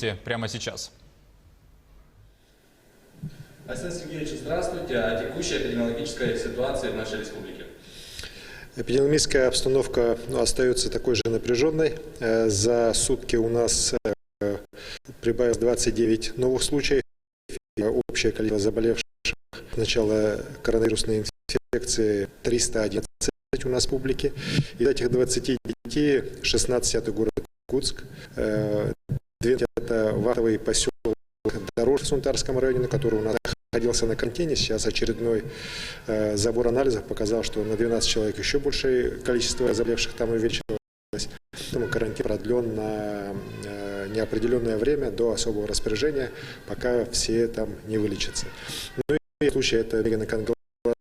смотрите прямо сейчас. Александр Сергеевич, здравствуйте. О текущей эпидемиологической ситуации в нашей республике. Эпидемиологическая обстановка остается такой же напряженной. За сутки у нас прибавилось 29 новых случаев. Общее количество заболевших с начала коронавирусной инфекции 311 у нас в публике. Из этих 29 16 это город Иркутск, 12 это вахтовый поселок Дорож в Сунтарском районе, на который у нас находился на карантине. Сейчас очередной забор анализов показал, что на 12 человек еще большее количество заболевших там увеличилось. Поэтому карантин продлен на неопределенное время до особого распоряжения, пока все там не вылечатся. Ну и в случае это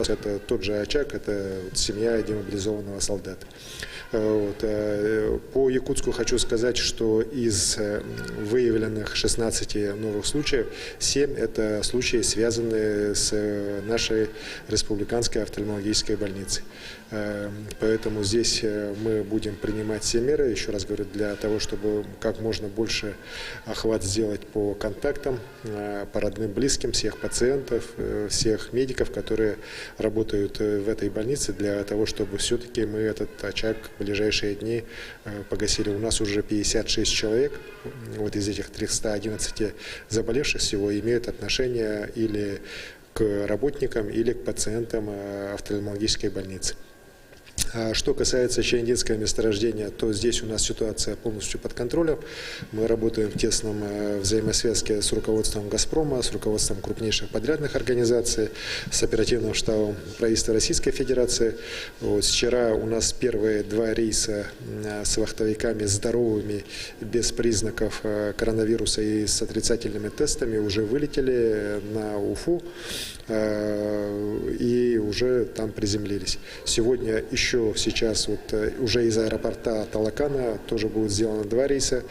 это тот же очаг, это семья демобилизованного солдата. По Якутску хочу сказать, что из выявленных 16 новых случаев 7 это случаи, связанные с нашей республиканской офтальмологической больницей. Поэтому здесь мы будем принимать все меры, еще раз говорю, для того, чтобы как можно больше охват сделать по контактам, по родным, близким, всех пациентов, всех медиков, которые работают в этой больнице, для того, чтобы все-таки мы этот очаг в ближайшие дни погасили. У нас уже 56 человек, вот из этих 311 заболевших всего имеют отношение или к работникам, или к пациентам офтальмологической больницы. Что касается Чаяндинского месторождения, то здесь у нас ситуация полностью под контролем. Мы работаем в тесном взаимосвязке с руководством «Газпрома», с руководством крупнейших подрядных организаций, с оперативным штабом правительства Российской Федерации. Вот, вчера у нас первые 2 рейса с вахтовиками здоровыми, без признаков коронавируса и с отрицательными тестами уже вылетели на Уфу и уже там приземлились. Сегодня еще сейчас уже из аэропорта Талакана тоже будут сделаны 2 рейса,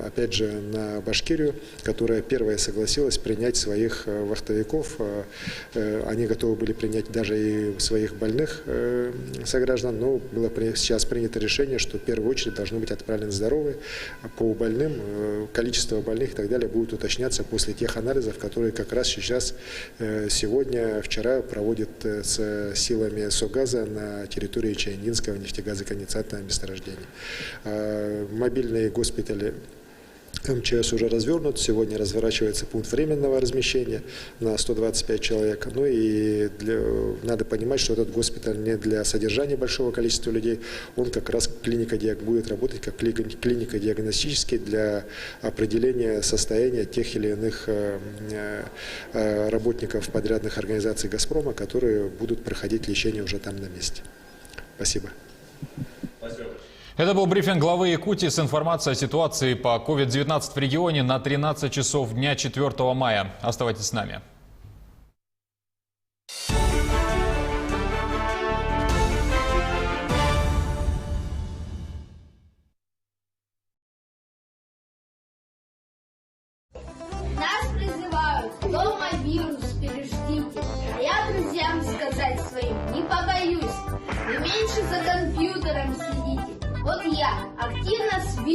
опять же на Башкирию, которая первая согласилась принять своих вахтовиков. Они готовы были принять даже и своих больных сограждан, но было сейчас принято решение, что в первую очередь должны быть отправлены здоровые. По больным количество больных и так далее будет уточняться после тех анализов, которые как раз сейчас сегодня, вчера проводят с силами СОГАЗа на территории Чаяндинского нефтегазоконденсатного месторождения. Мобильные госпитали МЧС уже развернут. Сегодня разворачивается пункт временного размещения на 125 человек. Ну и надо понимать, что этот госпиталь не для содержания большого количества людей. Он как раз будет работать как клиника диагностический для определения состояния тех или иных работников подрядных организаций «Газпрома», которые будут проходить лечение уже там на месте. Спасибо. Это был брифинг главы Якутии с информацией о ситуации по COVID-19 в регионе на 13 часов дня 4 мая. Оставайтесь с нами. Нас призывают, дома вирус переждите. А я друзьям сказать своим не побоюсь. Вы меньше за компьютером сидите. Вот я активно с вирусом